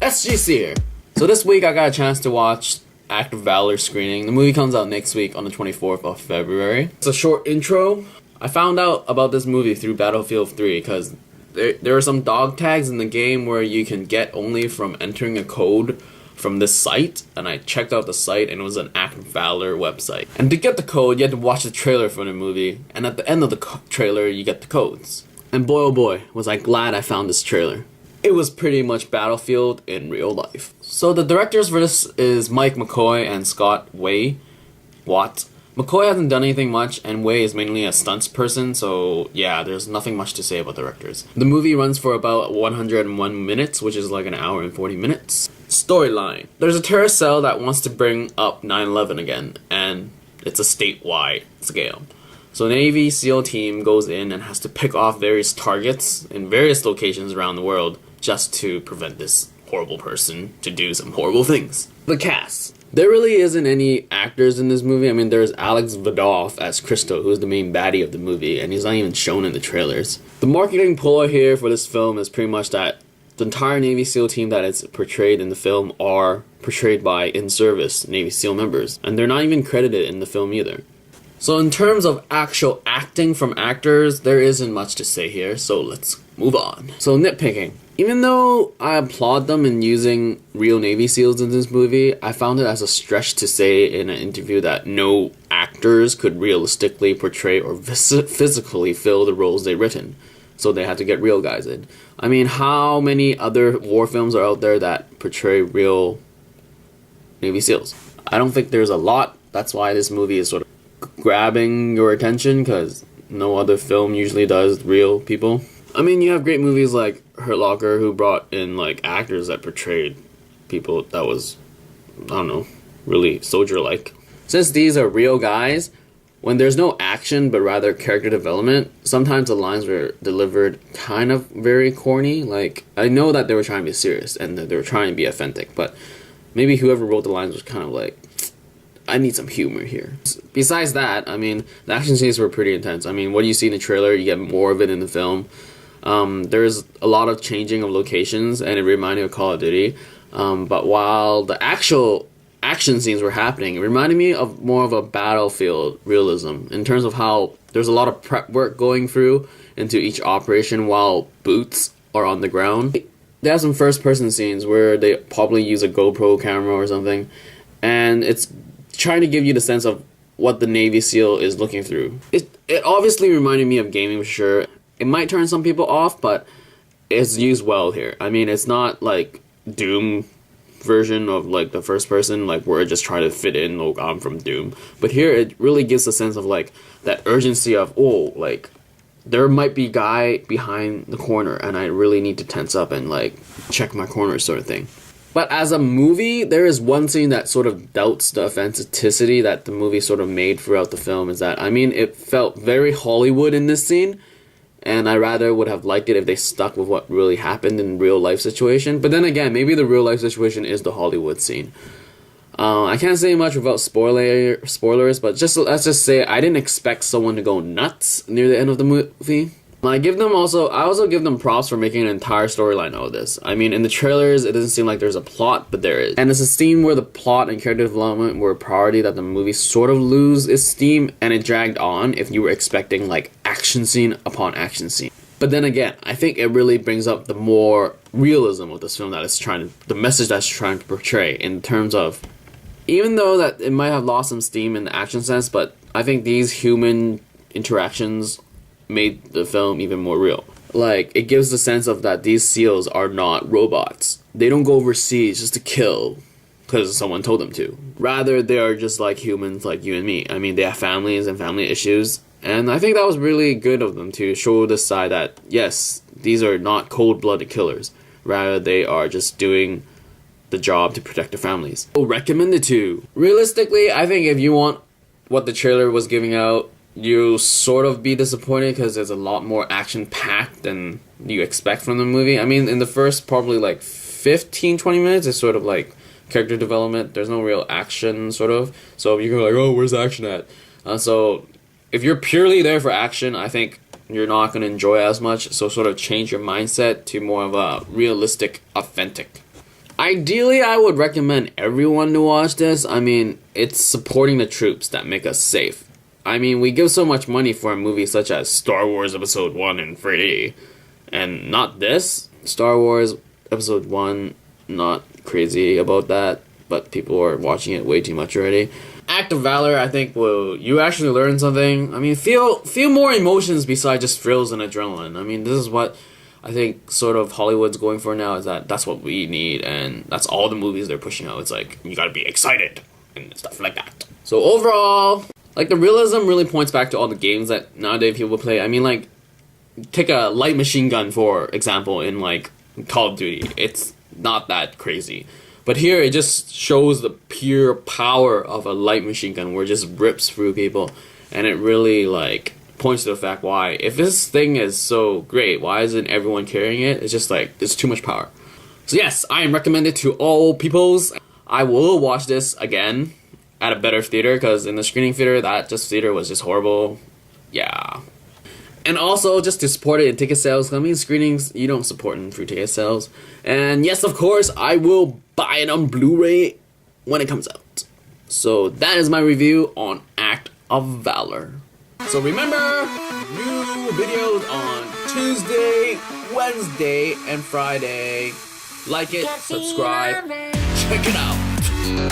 SGC here. So this week I got a chance to watch Active Valor screening. The movie comes out next week on the 24th of February. It's a short intro. I found out about this movie through Battlefield 3 because there are some dog tags in the game where you can get only from entering a code from this site, and I checked out the site and it was an Active Valor website. And to get the code, you had to watch the trailer for the movie, and at the end of the trailer you get the codes. And boy oh boy, was I glad I found this trailer. It was pretty much Battlefield in real life. So the directors for this is Mike McCoy and Scott Watt. McCoy hasn't done anything much, and Way is mainly a stunts person, so yeah, there's nothing much to say about the directors. The movie runs for about 101 minutes, which is like an hour and 40 minutes. Storyline. There's a terrorist cell that wants to bring up 9/11 again, and it's a statewide scale. So the Navy SEAL team goes in and has to pick off various targets in various locations around the world just to prevent this horrible person to do some horrible things. The cast. There really isn't any actors in this movie. I mean, there's Alex Vidoff as Christo, who's the main baddie of the movie, and he's not even shown in the trailers. The marketing ploy here for this film is pretty much that the entire Navy SEAL team that is portrayed in the film are portrayed by in-service Navy SEAL members, and they're not even credited in the film either. So in terms of actual acting from actors, there isn't much to say here, so let's move on. So nitpicking. Even though I applaud them in using real Navy SEALs in this movie, I found it as a stretch to say in an interview that no actors could realistically portray or physically fill the roles they've written. So they had to get real guys in. I mean, how many other war films are out there that portray real Navy SEALs? I don't think there's a lot. That's why this movie is sort of grabbing your attention, because no other film usually does real people. I mean, you have great movies like Hurt Locker, who brought in like actors that portrayed people that was, I don't know, really soldier-like. Since these are real guys, when there's no action but rather character development, sometimes the lines were delivered kind of very corny. Like, I know that they were trying to be serious and that they were trying to be authentic, but maybe whoever wrote the lines was kind of like, I need some humor here. Besides that, I mean, the action scenes were pretty intense. I mean, what you see in the trailer, you get more of it in the film. There's a lot of changing of locations, and it reminded me of Call of Duty. But while the actual action scenes were happening, it reminded me of more of a Battlefield realism in terms of how there's a lot of prep work going through into each operation while boots are on the ground. They have some first-person scenes where they probably use a GoPro camera or something, and it's trying to give you the sense of what the Navy SEAL is looking through. It obviously reminded me of gaming for sure. It might turn some people off, but it's used well here. I mean, it's not like Doom version of like the first person, like we're just trying to fit in, oh, I'm from Doom. But here it really gives a sense of like that urgency of, oh, like there might be a guy behind the corner and I really need to tense up and like check my corner sort of thing. But as a movie, there is one scene that sort of doubts the authenticity that the movie sort of made throughout the film, is that, I mean, it felt very Hollywood in this scene, and I rather would have liked it if they stuck with what really happened in real life situation. But then again, maybe the real life situation is the Hollywood scene. I can't say much without spoilers, but let's just say I didn't expect someone to go nuts near the end of the movie. I also give them props for making an entire storyline out of this. I mean, in the trailers, it doesn't seem like there's a plot, but there is. And it's a scene where the plot and character development were a priority that the movie sort of lose its steam, and it dragged on if you were expecting, like, action scene upon action scene. But then again, I think it really brings up the more realism of this film that it's the message that it's trying to portray in terms of, even though that it might have lost some steam in the action sense, but I think these human interactions made the film even more real. Like, it gives the sense of that these SEALs are not robots. They don't go overseas just to kill because someone told them to. Rather, they are just like humans like you and me. I mean, they have families and family issues, and I think that was really good of them to show this side that, yes, these are not cold-blooded killers. Rather, they are just doing the job to protect their families. So, recommended to. Realistically, I think if you want what the trailer was giving out, you'll sort of be disappointed because there's a lot more action-packed than you expect from the movie. I mean, in the first probably like 15-20 minutes, it's sort of like character development. There's no real action, sort of. So you can be like, oh, where's the action at? So if you're purely there for action, I think you're not going to enjoy as much, so sort of change your mindset to more of a realistic, authentic. Ideally, I would recommend everyone to watch this. I mean, it's supporting the troops that make us safe. I mean, we give so much money for a movie such as Star Wars Episode 1 and 3D, and not this. Star Wars Episode 1, not crazy about that, but people are watching it way too much already. Act of Valor, I think, will you actually learn something? I mean, feel more emotions besides just thrills and adrenaline. I mean, this is what I think sort of Hollywood's going for now, is that's what we need, and that's all the movies they're pushing out. It's like, you gotta be excited, and stuff like that. So overall, like, the realism really points back to all the games that nowadays people play. I mean, like, take a light machine gun, for example, in, like, Call of Duty. It's not that crazy. But here, it just shows the pure power of a light machine gun where it just rips through people. And it really, like, points to the fact why, if this thing is so great, why isn't everyone carrying it? It's just like, it's too much power. So yes, I recommend it to all peoples. I will watch this again at a better theater, because in the screening theater, that theater was just horrible. Yeah. And also, just to support it in ticket sales. I mean, screenings, you don't support them through ticket sales. And yes, of course, I will buy it on Blu-ray when it comes out. So that is my review on Act of Valor. So remember, new videos on Tuesday, Wednesday, and Friday. Like it, subscribe, check it out.